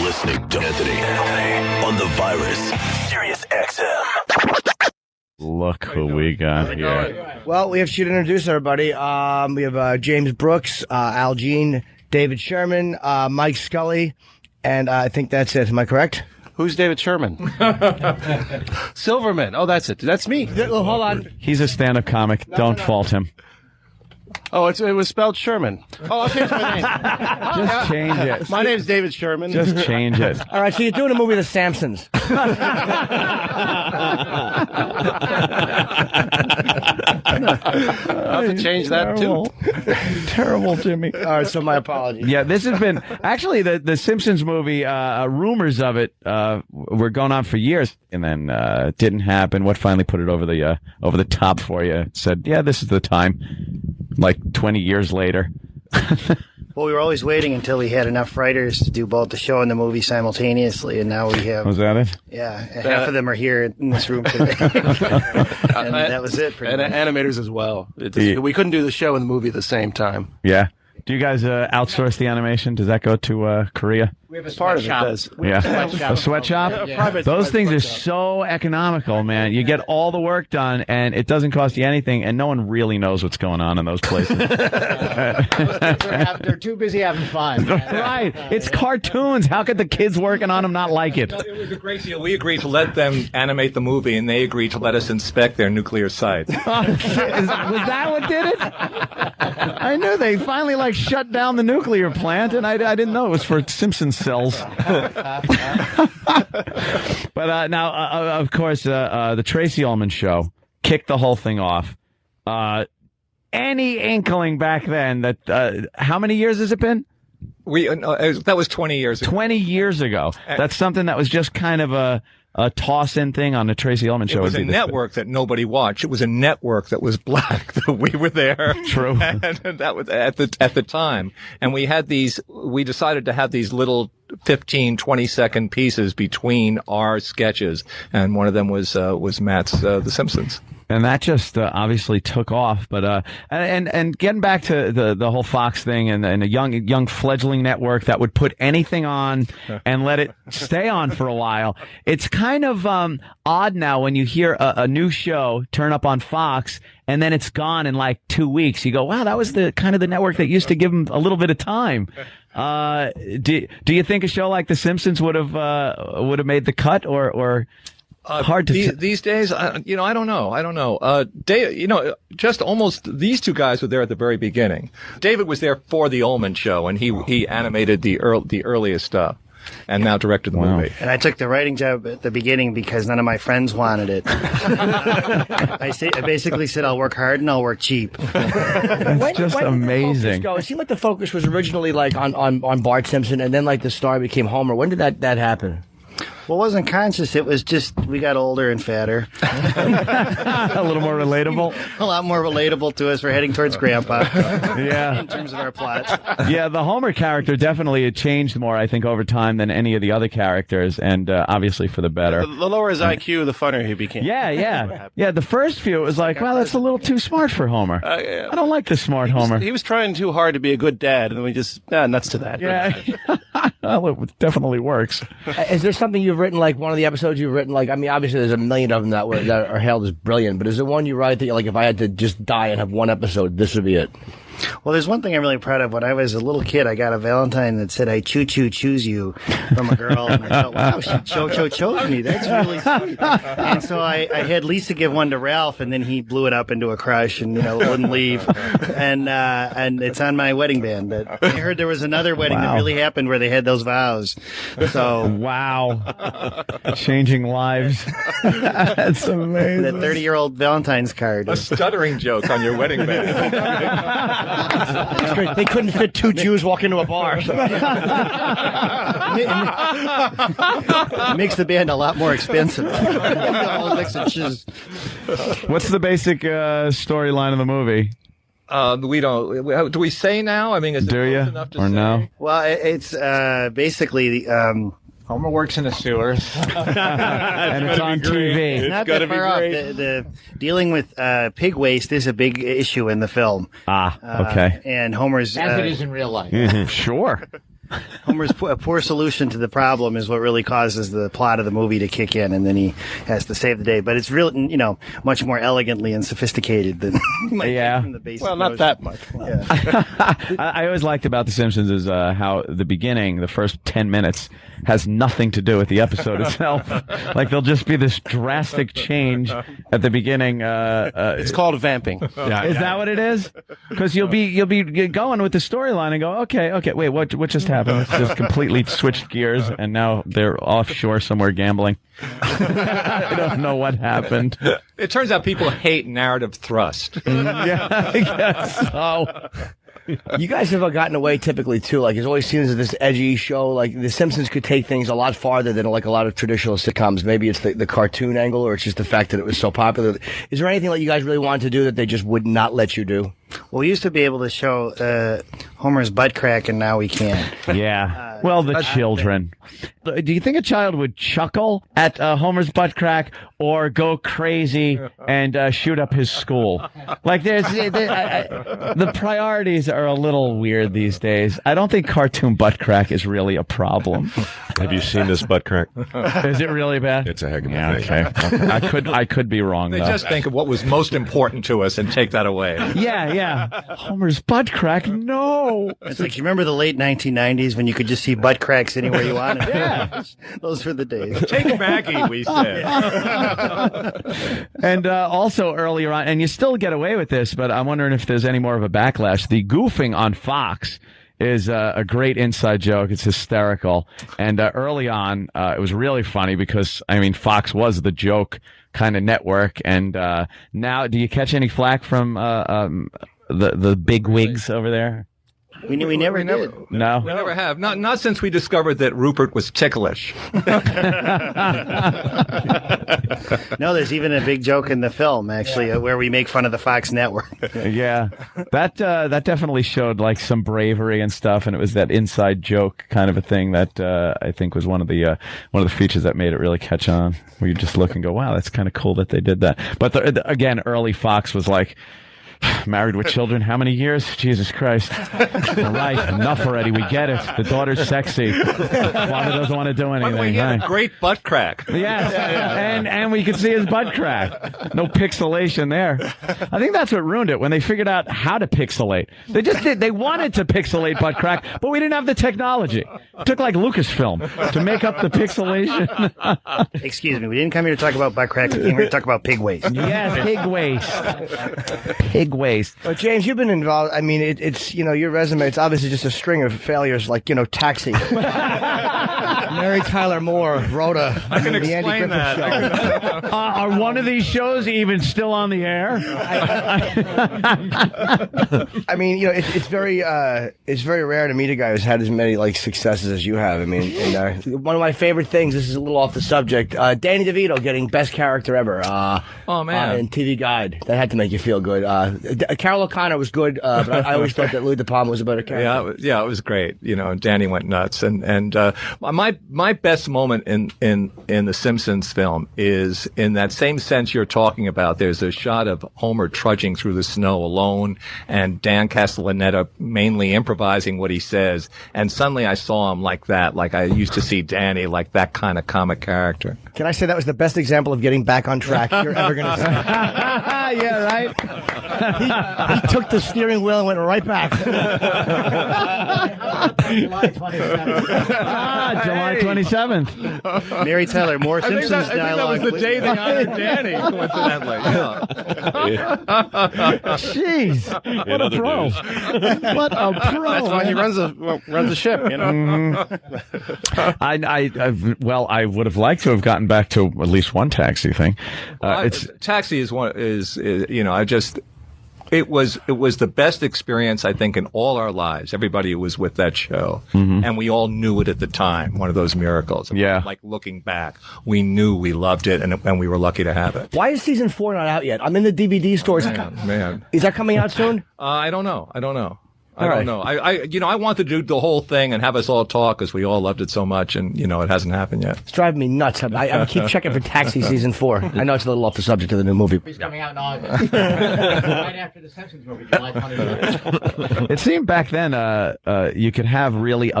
listening to Anthony on the Virus, Sirius XM. Look who we got here. Well, we should introduce everybody. We have James Brooks, Al Jean, David Sherman, Mike Scully, and I think that's it. Am I correct? Who's David Sherman? Silverman. Oh, that's it. That's me. Hold on. He's a stand-up comic. Don't fault him. Oh, it was spelled Sherman. Oh, I'll change my name. Just change it. My name's David Sherman. Just change it. All right, so you're doing a movie, The Simpsons. I'll have to change that, too. Terrible, Jimmy. All right, so my apologies. Yeah, this has been actually the Simpsons movie. Rumors of it were going on for years, and then it didn't happen. What finally put it over the top for you? Said, yeah, this is the time. Like 20 years later. Well, we were always waiting until we had enough writers to do both the show and the movie simultaneously, and now we have. Was that it? Yeah, half of them are here in this room today, and that was it. And animators as well. We couldn't do the show and the movie at the same time. Yeah. Do you guys outsource the animation? Does that go to Korea? We have a Part of it does. Yeah. A sweatshop? Private Those things are sweatshop. so economical, man. You get all the work done, and it doesn't cost you anything, and no one really knows what's going on in those places. They're too busy having fun. Right. It's cartoons. How could the kids working on them not like it? It was a great deal. We agreed to let them animate the movie, and they agreed to let us inspect their nuclear sites. Was that what did it? I knew they finally shut down the nuclear plant, and I didn't know it was for Simpsons cells. But now, of course, the Tracy Ullman Show kicked the whole thing off. Any inkling back then that how many years has it been? That was 20 years ago. 20 years ago. That's something that was just kind of a toss-in thing on the Tracy Ullman Show. It was a network that nobody watched. It was a network that was black. We were there. True. And that was at the time. And we decided to have these little 15, 20-second pieces between our sketches. And one of them was Matt's The Simpsons. And that just obviously took off. But and getting back to the whole Fox thing and a young fledgling network that would put anything on and let it stay on for a while. It's kind of odd now when you hear a new show turn up on Fox and then it's gone in like 2 weeks. You go, wow, that was the kind of the network that used to give them a little bit of time. Do you think a show like The Simpsons would have made the cut or hard to these days, I don't know. Just almost these two guys were there at the very beginning. David was there for the Ullman Show, and he animated the earliest stuff, and now directed the movie. And I took the writing job at the beginning because none of my friends wanted it. I basically said I'll work hard and I'll work cheap. It's just amazing. It seemed like the focus was originally on Bart Simpson, and then the star became Homer. When did that happen? Well, it wasn't conscious. It was just we got older and fatter. A little more relatable. A lot more relatable to us. We're heading towards Grandpa. Yeah. In terms of our plots. Yeah, the Homer character definitely had changed more, I think, over time than any of the other characters, and obviously for the better. The lower his IQ, the funnier he became. Yeah. Yeah, the first few, it was like, wow, that's a little too smart for Homer. I don't like the smart Homer. He was trying too hard to be a good dad, and we just, nuts to that. Yeah. Well, it definitely works. Is there something you've written, like one of the episodes you've written, obviously there's a million of them that are hailed as brilliant, but is there one you write that, if I had to just die and have one episode, this would be it? Well, there's one thing I'm really proud of. When I was a little kid, I got a Valentine that said, I choo-choo choose you from a girl. And I thought, wow, she chose me. That's really sweet. And so I had Lisa give one to Ralph, and then he blew it up into a crush and, wouldn't leave. And it's on my wedding band. But I heard there was another wedding that really happened where they had those vows. So. Wow. Changing lives. That's amazing. The 30-year-old Valentine's card. A stuttering joke on your wedding band. That's great. They couldn't fit two Jews walk into a bar. It makes the band a lot more expensive. What's the basic storyline of the movie? We don't. Do we say now? I mean, is do you enough to or say? no? Well, it's basically Homer works in the sewers. And it's on TV. It's not that far off. The dealing with pig waste is a big issue in the film. Okay. And Homer's As it is in real life. Sure. Homer's poor solution to the problem is what really causes the plot of the movie to kick in, and then he has to save the day. But it's really, much more elegantly and sophisticated than from the basic Well, not notion. that much. Yeah. I always liked about The Simpsons is how the beginning, the first 10 minutes, has nothing to do with the episode itself. Like there'll just be this drastic change at the beginning. It's called vamping. Is that what it is? Because you'll be going with the storyline and go, okay, wait, what just happened? It's just completely switched gears, and now they're offshore somewhere gambling. I don't know what happened. It turns out people hate narrative thrust. Yeah, I guess so. You guys have gotten away typically too. Like it's always seen as this edgy show. Like The Simpsons could take things a lot farther than like a lot of traditional sitcoms. Maybe it's the cartoon angle, or it's just the fact that it was so popular. Is there anything that you guys really wanted to do that they just would not let you do? Well, we used to be able to show Homer's butt crack, and now we can't. Yeah. Well, the children. Do you think a child would chuckle at Homer's butt crack or go crazy and shoot up his school? Like, the priorities are a little weird these days. I don't think cartoon butt crack is really a problem. Have you seen this butt crack? Is it really bad? It's a heck of a thing. Okay. I could be wrong, They though. just think of what was most important to us and take that away. Yeah. Homer's butt crack? No. It's like, you remember the late 1990s when you could just see butt cracks anywhere you wanted? Yeah. Those were the days. Take Maggie, we said. And also earlier on, and you still get away with this, but I'm wondering if there's any more of a backlash. The goofing on Fox is a great inside joke. It's hysterical. And early on, it was really funny because, Fox was the joke kind of network. And now, do you catch any flack from the big wigs over there? We never did. No? We never have. Not since we discovered that Rupert was ticklish. No, there's even a big joke in the film, actually, where we make fun of the Fox network. Yeah. That definitely showed like some bravery and stuff, and it was that inside joke kind of a thing that I think was one of the features that made it really catch on, where you just look and go, wow, that's kind of cool that they did that. But again, early Fox was like, married with children, how many years? Jesus Christ. All right, enough already. We get it. The daughter's sexy. Father doesn't want to do anything. By the way, he had a great butt crack. Yes, and we could see his butt crack. No pixelation there. I think that's what ruined it, when they figured out how to pixelate. They wanted to pixelate butt crack, but we didn't have the technology. It took like Lucasfilm to make up the pixelation. Excuse me, we didn't come here to talk about butt crack. We came here to talk about pig waste. Yes, pig waste. Pig waste. Well, James, you've been involved. It's your resume. It's obviously just a string of failures, like Taxi. Mary Tyler Moore, Rhoda. I can the Andy explain Griffith that. Show. Are one of these shows even still on the air? It's very rare to meet a guy who's had as many successes as you have. One of my favorite things. This is a little off the subject. Danny DeVito getting best character ever. Oh man! In TV Guide, that had to make you feel good. Carol O'Connor was good, but I always thought that Louis De Palma was a better character. Yeah, it was great. Danny went nuts, and my best moment in the Simpsons film is in that same sense you're talking about. There's a shot of Homer trudging through the snow alone, and Dan Castellaneta mainly improvising what he says. And suddenly I saw him like that, like I used to see Danny, like that kind of comic character. Can I say that was the best example of getting back on track you're ever going to see? Yeah, right. He took the steering wheel and went right back. July 27th. July 27th. Mary Tyler Moore, Simpsons I think dialogue. that was the day they honored Danny, coincidentally. Yeah. Jeez, what a pro! What a pro! That's why he runs the ship, I would have liked to have gotten back to at least one Taxi thing. Taxi is it was the best experience, I think, in all our lives. Everybody was with that show, and we all knew it at the time. One of those miracles. Yeah. Like looking back, we knew we loved it, and we were lucky to have it. Why is season 4 not out yet? I'm in the DVD stores. Man. Is that coming out soon? I don't know. I don't know. I wanted to do the whole thing and have us all talk because we all loved it so much, and it hasn't happened yet. It's driving me nuts. I keep checking for Taxi season 4. I know it's a little off the subject of the new movie. It's coming out in August. Right after the Simpsons movie, July 23rd. It seemed back then you could have really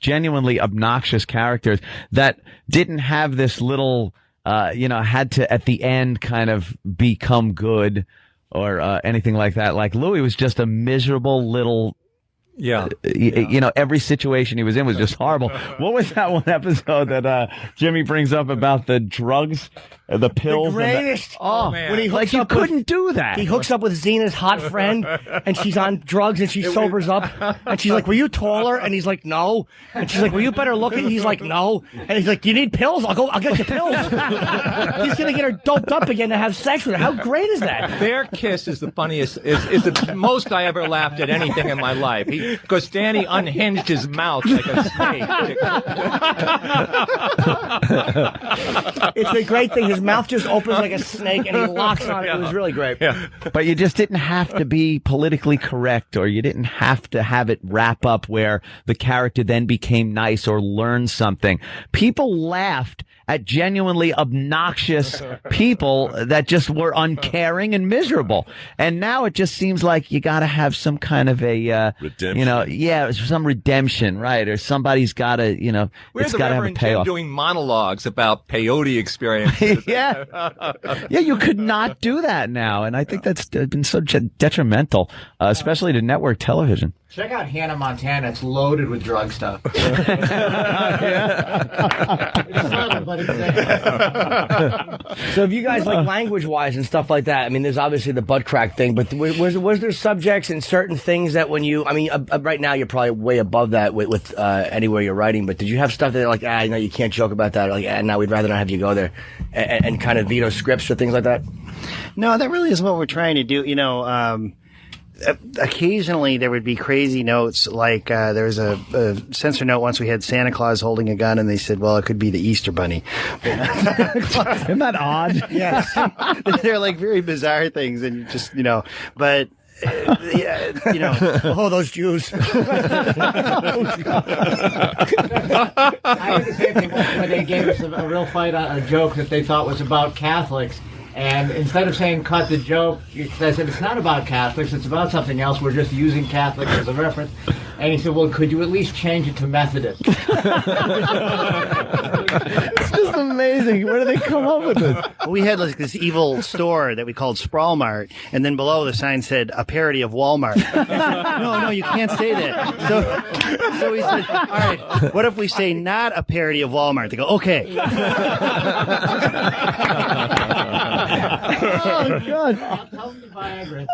genuinely obnoxious characters that didn't have this little, had to at the end kind of become good or anything like that. Like Louis was just a miserable little. Yeah. Every situation he was in was just horrible. What was that one episode that Jimmy brings up about the drugs, the pills? The greatest. Man. When he hooks up couldn't do that. He hooks up with Zena's hot friend, and she's on drugs, and she sobers up, and she's like, "Were you taller?" And he's like, "No." And she's like, "Were you better looking?" He's like, "No." And he's like, "Do you need pills? I'll get you pills." He's gonna get her doped up again to have sex with her. How great is that? Their kiss is the funniest, is the most I ever laughed at anything in my life. Because Danny unhinged his mouth like a snake. It's a great thing. His mouth just opens like a snake, and he locks on it. It was really great. Yeah. But you just didn't have to be politically correct, or you didn't have to have it wrap up where the character then became nice or learned something. People laughed at genuinely obnoxious people that just were uncaring and miserable. And now it just seems like you got to have some kind of a, redemption. some redemption, right? Or somebody's got to, Where's it's the got to have a Reverend Jim payoff. doing monologues about peyote experiences? Yeah, you could not do that now, and I think that's been so detrimental, especially to network television. Check out Hannah Montana. It's loaded with drug stuff. It's subtle, but it's there. So if you guys like language-wise and stuff like that, I mean, there's obviously the butt crack thing, but was there subjects and certain things that when you, right now you're probably way above that with anywhere you're writing, but did you have stuff that like, no, you can't joke about that, or like, no, we'd rather not have you go there, and kind of veto scripts or things like that? No, that really is what we're trying to do. Occasionally there would be crazy notes, like there was a censor note once we had Santa Claus holding a gun, and they said, well, it could be the Easter Bunny. Isn't that odd? Yes. They're like very bizarre things, and you just, but oh, those Jews. I had the same thing when they gave us a real fight, a joke that they thought was about Catholics. And instead of saying cut the joke, I said it's not about Catholics, it's about something else. We're just using Catholics as a reference. And he said, well, could you at least change it to Methodist? It's just amazing. Where do they come up with this? we had like this evil store that we called Sprawl Mart, and then below the sign said a parody of Walmart. No, you can't say that. So we said, all right, what if we say not a parody of Walmart? They go, okay. Oh, God. Tell them the Viagra.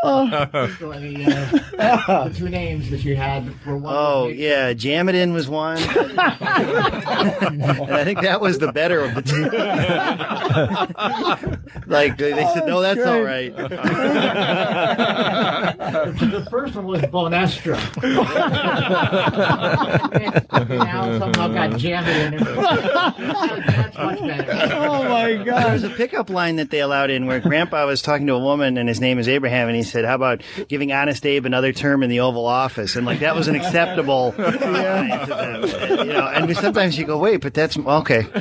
The two names that you had were one. Oh, yeah, Jamadin was one. And I think that was the better of the two. Like, they said, no, that's all right. The first one was Bonestra. Now somehow got Jamadin. That's much better. Oh, my God. There was a pickup line that they allowed in where Grandpa was talking to a woman, and his name is Abraham, and he said, how about giving Honest Abe another term in the Oval Office? And like that was an acceptable line to them. And sometimes you go, wait, but that's okay. What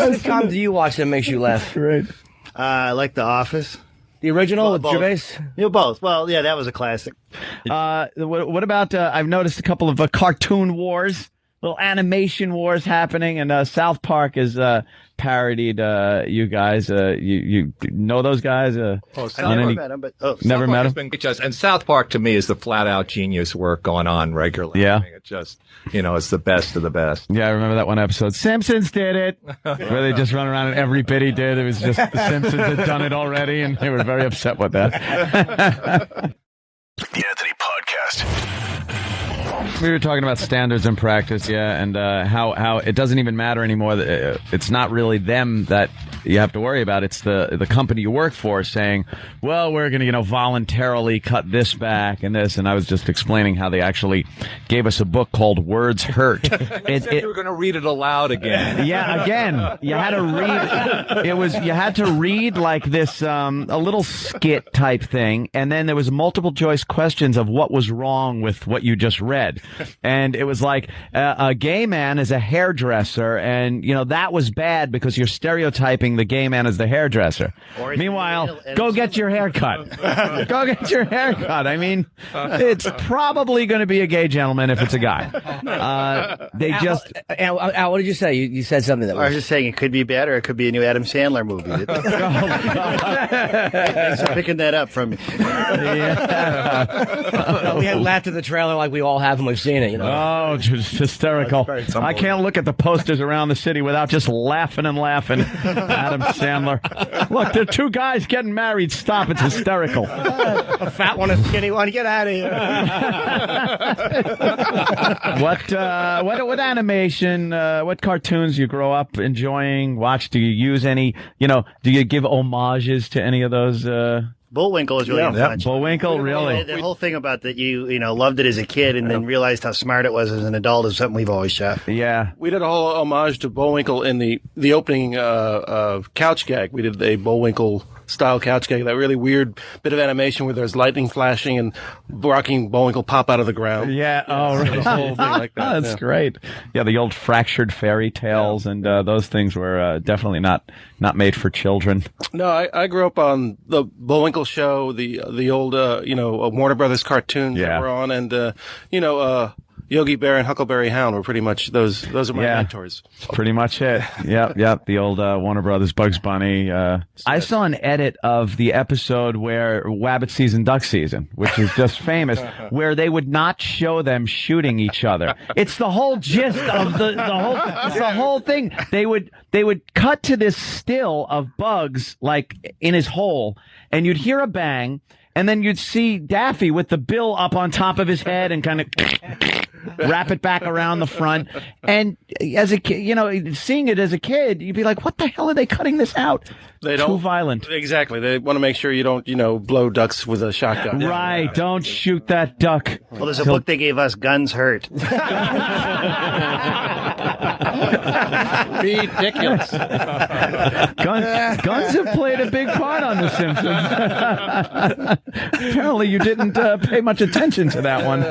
sitcom do you watch that makes you laugh? Right. I like The Office. The original with Both. Gervais? Both. Well, yeah, that was a classic. What about, I've noticed a couple of cartoon wars, little animation wars happening, and South Park is parodied you guys. You know those guys? I never met him, but Never met him? And South Park to me is the flat out genius work going on regularly. Yeah. I mean, it just, it's the best of the best. Yeah, I remember that one episode. Simpsons did it. Where they just run around and every bit he did, it was just the Simpsons had done it already, and they were very upset with that. The Anthony Podcast. We were talking about standards and practice, yeah, and how it doesn't even matter anymore. It's not really them that you have to worry about. It's the company you work for saying, well, we're going to, voluntarily cut this back and this. And I was just explaining how they actually gave us a book called Words Hurt. You were going to read it aloud again. Yeah, again, you had to read. You had to read like this, a little skit type thing. And then there was multiple choice questions of what was wrong with what you just read. And it was like, a gay man is a hairdresser. And, that was bad because you're stereotyping the gay man as the hairdresser. Meanwhile, go get your hair cut. Go get your hair cut. I mean, it's probably going to be a gay gentleman if it's a guy. Al, what did you say? You said something that I was just saying it could be bad or it could be a new Adam Sandler movie. Thanks for picking that up from me. We had laughed at the trailer like we all have when we've seen it. Oh, just hysterical. I can't look at the posters around the city without just laughing and laughing. Adam Sandler. Look, there are two guys getting married. Stop. It's hysterical. A fat one, a skinny one. Get out of here. What animation, what cartoons you grow up enjoying, watch? Do you use any, do you give homages to any of those, Bullwinkle is really fun. Bullwinkle, really? The whole thing about that you loved it as a kid and then realized how smart it was as an adult is something we've always shot. Yeah. We did a whole homage to Bullwinkle in the opening couch gag. We did a Bullwinkle style couch gag, that really weird bit of animation where there's lightning flashing and rocking Bullwinkle pop out of the ground. Yeah. Oh, right. The whole thing like that. That's great. Yeah, the old fractured fairy tales and those things were definitely not made for children. No, I grew up on the Bullwinkle show, the old Warner Brothers cartoons that were on, and Yogi Bear and Huckleberry Hound were pretty much those are my mentors. Pretty much it. Yep. The old Warner Brothers Bugs Bunny. I saw an edit of the episode where Wabbit season, duck season, which is just famous, where they would not show them shooting each other. It's the whole gist of the whole thing. They would cut to this still of Bugs like in his hole, and you'd hear a bang, and then you'd see Daffy with the bill up on top of his head and kind of wrap it back around the front. And as a kid, seeing it as a kid, you'd be like, what the hell are they cutting this out? Too violent. Exactly. They want to make sure you don't, blow ducks with a shotgun. Right. Don't shoot that duck. Well, there's a book they gave us, Guns Hurt. Ridiculous. Guns have played a big part on The Simpsons. Apparently, you didn't pay much attention to that one.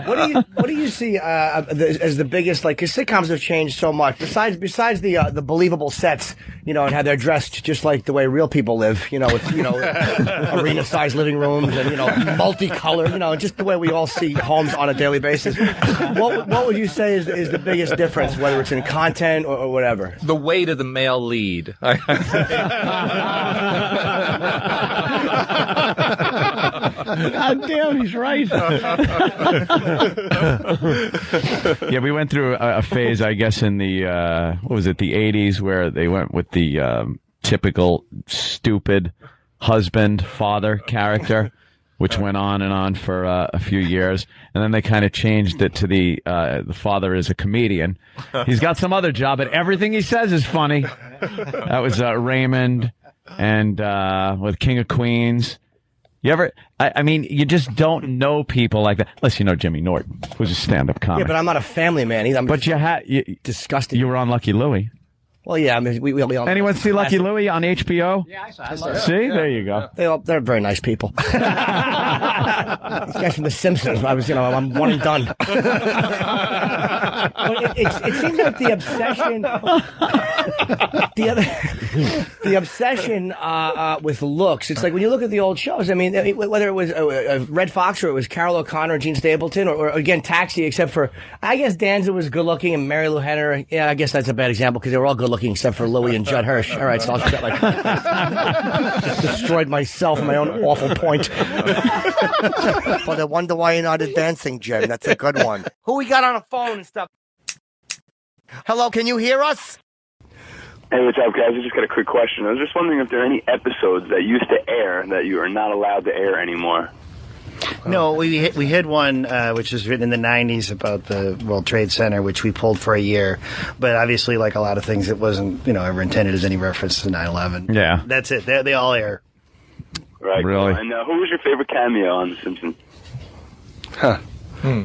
What do you see as the biggest, because sitcoms have changed so much. Besides the believable sets, and how they're dressed just like the way real people live, with arena-sized living rooms and multicolored, just the way we all see homes on a daily basis. What would you say is the biggest difference, whether it's in content or whatever? The weight of the male lead. God damn, he's right. Yeah, we went through a phase, I guess, in the the 80s, where they went with the typical stupid husband father character, which went on and on for a few years, and then they kind of changed it to the father is a comedian. He's got some other job, but everything he says is funny. That was Raymond, and with King of Queens. You ever? I mean, you just don't know people like that, unless you know Jimmy Norton, who's a stand-up comic. Yeah, but I'm not a family man either. But disgusting. You were on Lucky Louie. Well, yeah, I mean, we all. Anyone see Lucky Louie on HBO? Yeah, I saw it. See, there you go. They're very nice people. These guys from The Simpsons. I'm one and done. But it seems like the obsession with looks. It's like when you look at the old shows. I mean, whether it was Red Fox or it was Carol O'Connor, or Gene Stapleton, or again Taxi. Except for, I guess Danza was good looking and Mary Lou Henner. Yeah, I guess that's a bad example because they were all good looking except for Louie and Judd Hirsch. All right, so I'll just just destroyed myself and my own awful point. But I wonder why you're not advancing, Jim. That's a good one. Who we got on the phone and stuff? Hello, can you hear us? Hey, what's up, guys? I just got a quick question. I was just wondering if there are any episodes that used to air that you are not allowed to air anymore. No, we had one which was written in the 90s about the World Trade Center, which we pulled for a year. But obviously, like a lot of things, it wasn't ever intended as any reference to 9/11. Yeah. That's it. They all air. Right. Really? Cool. And who was your favorite cameo on The Simpsons?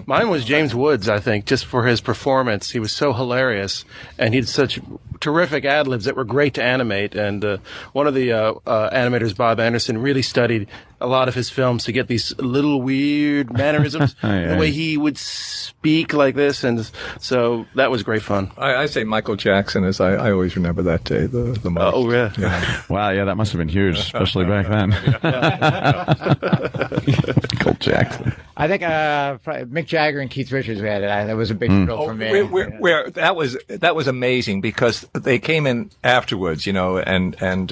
Mine was James Woods, I think, just for his performance. He was so hilarious, and he had such terrific ad-libs that were great to animate. And one of the animators, Bob Anderson, really studied a lot of his films to get these little weird mannerisms, the way he would speak like this. And so that was great fun. I say Michael Jackson, as I always remember that day the most. Oh, yeah. Wow, yeah, that must have been huge, especially back then. Michael Jackson. I think Mick Jagger and Keith Richards had it. That was a big thrill for me. That was amazing because they came in afterwards, and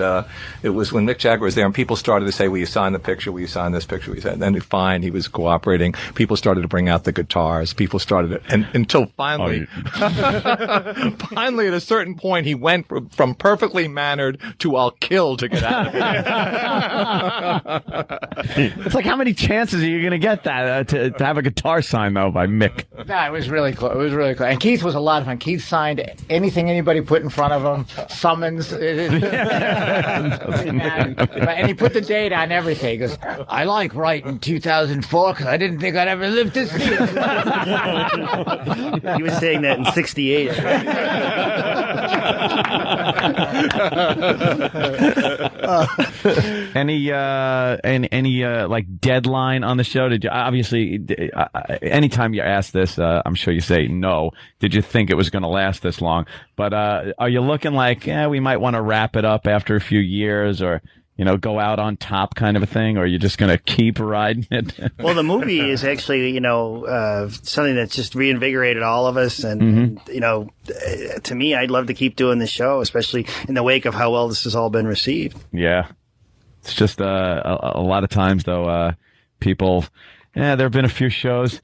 it was when Mick Jagger was there, and people started to say, "Will you sign the picture? Will you sign this picture?" And then fine, he was cooperating. People started to bring out the guitars. People started, until finally, finally at a certain point, he went from perfectly mannered to "I'll kill" to get out of here. It's like, how many chances are you going to get that to have a guitar signed though by Mick? No, it was really close. It was really close. And Keith was a lot of fun. Keith signed anything anybody put in front of him. Summons. And he put the date on everything. He goes, "I like writing 2004 because I didn't think I'd ever live to see it." He was saying that in '68. Any like deadline on the show? Did you obviously anytime you ask this, I'm sure you say no. Did you think it was going to last this long? But are you looking like we might want to wrap it up after a few years, or go out on top kind of a thing, or are you just going to keep riding it? Well, the movie is actually, something that's just reinvigorated all of us. And, to me, I'd love to keep doing this show, especially in the wake of how well this has all been received. Yeah. It's just a lot of times, though, people, there have been a few shows.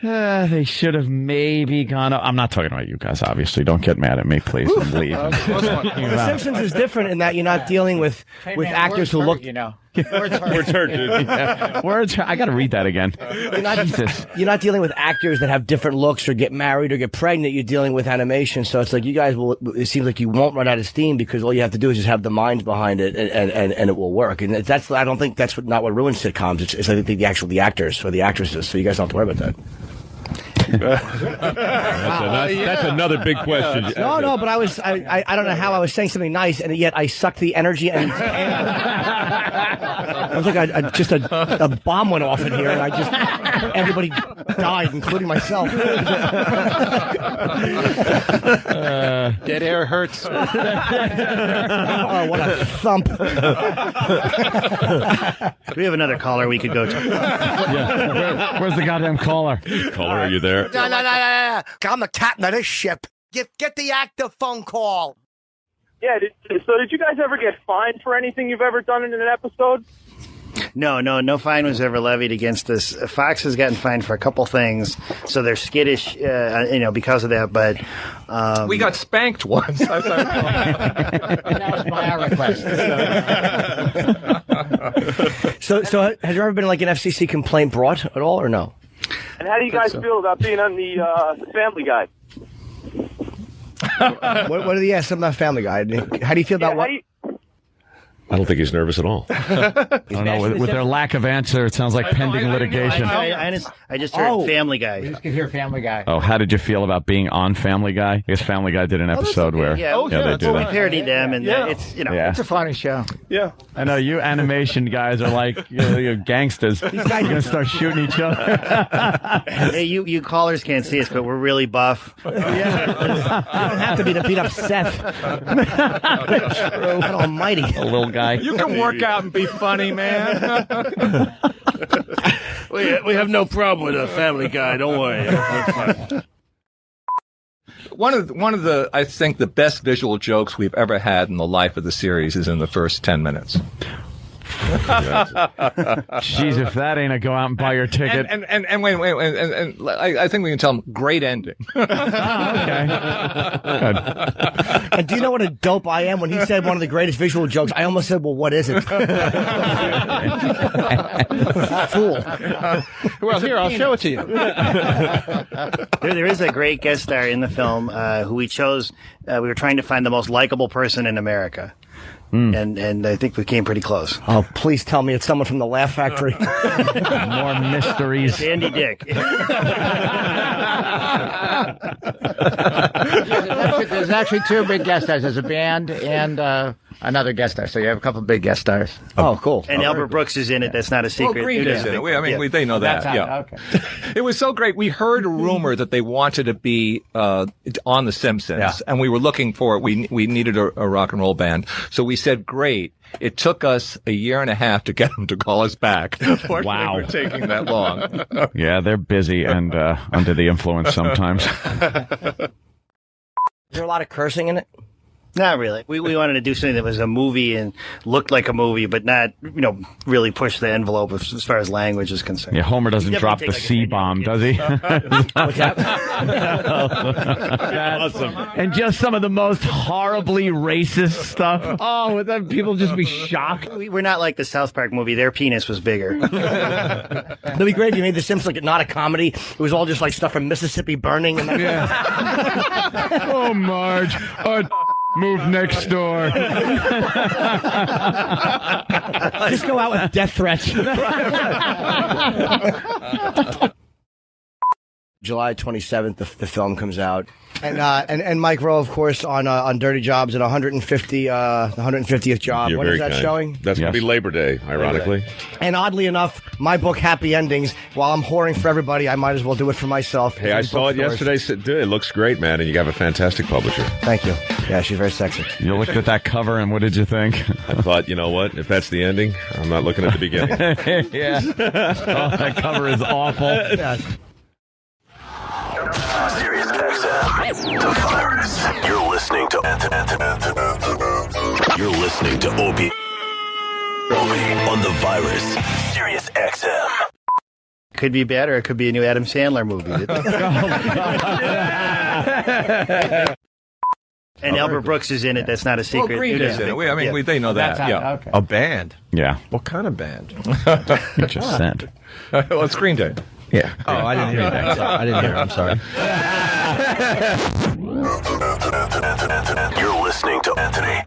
They should have maybe gone up. I'm not talking about you guys, obviously. Don't get mad at me, please, and leave. The Simpsons is different in that you're not dealing with actors who look. Words hurt, dude. Words hurt. I got to read that again. You're not dealing with actors that have different looks or get married or get pregnant. You're dealing with animation. So it's like you guys will. It seems like you won't run out of steam because all you have to do is just have the minds behind it, and it will work. And that's. I don't think that's not what ruins sitcoms. It's I think the actors or the actresses. So you guys don't have to worry about that. That's another big question. No, but I don't know how I was saying something nice, and yet I sucked the energy, and I was like just a bomb went off in here, and everybody died, including myself. Dead air hurts. Oh, what a thump! We have another caller we could go to. Yeah. Where's the goddamn caller? Caller, are you there? No. I'm the captain of this ship. Get the active phone call. Yeah, so did you guys ever get fined for anything you've ever done in an episode? No fine was ever levied against us. Fox has gotten fined for a couple things, so they're skittish, because of that. But we got spanked once. And that was my request. So has there ever been like an FCC complaint brought at all, or no? And how do you guys feel about being on the Family Guy? What are the I'm not Family Guy. How do you feel about what? I don't think he's nervous at all. I don't know. With their lack of answer, it sounds like pending litigation. I just heard Family Guy. We just could hear Family Guy. Oh, how did you feel about being on Family Guy? I guess Family Guy did an episode where they do we that. parodied them, and it's It's a funny show. Yeah. I know you animation guys are like you're gangsters. These guys are gonna start shooting each other. Hey, you callers can't see us, but we're really buff. You don't have to be to beat up Seth. God almighty. A little guy. You can work out and be funny, man. We have no problem with a Family Guy. Don't worry. One of the I think the best visual jokes we've ever had in the life of the series is in the first 10 minutes. Jeez, if that ain't a go out and buy your ticket. And wait, and I think we can tell them great ending. Okay. Good. And do you know what a dope I am? When he said one of the greatest visual jokes, I almost said, well, what is it? Fool. Well, here, I'll show it to you. There is a great guest star in the film who we chose. We were trying to find the most likable person in America. And I think we came pretty close. Oh, please tell me it's someone from the Laugh Factory. More mysteries. It's Andy Dick. There's actually two big guest stars. There's a band and another guest star. So you have a couple of big guest stars. Oh, cool. And Albert Brooks is in it. That's not a secret. Well, Green is in it. They know that. Yeah. Okay. It was so great. We heard a rumor that they wanted to be on The Simpsons, and we were looking for it. We needed a rock and roll band, so we said, "Great." It took us a year and a half to get them to call us back. Wow, it taking that long. Yeah, they're busy and under the influence sometimes. Is there a lot of cursing in it? Not really. We wanted to do something that was a movie and looked like a movie, but not, really push the envelope as far as language is concerned. Yeah, Homer doesn't drop the C-bomb, does he? What's that? Awesome. And just some of the most horribly racist stuff. Oh, would that people just be shocked? We're not like the South Park movie. Their penis was bigger. It'd be great if you made The Simpsons like not a comedy. It was all just like stuff from Mississippi burning. And Oh, Marge. Move next door. Just go out with death threats. July 27th, the film comes out, and Mike Rowe, of course, on Dirty Jobs at 150th job. You're When very is that kind. showing? That's going to be Labor Day, ironically. And oddly enough, my book Happy Endings. While I'm whoring for everybody, I might as well do it for myself. Hey, I saw it yesterday. It looks great, man, and you have a fantastic publisher. Thank you. Yeah, she's very sexy. You looked at that cover, and what did you think? I thought, you know what? If that's the ending, I'm not looking at the beginning. Yeah. Oh, that cover is awful. Yeah. Sirius XM, the virus. You're listening to You're listening to Opie on the virus. Sirius XM. Could be bad, or it could be a new Adam Sandler movie. And Albert Brooks is in it. That's not a secret. Well, Green is in it. They know that. Yeah. Okay. A band? Yeah. What kind of band? You just said. Well, it's Green Day. Yeah. Oh, I didn't hear that. I didn't hear it. I'm sorry. You're listening to Anthony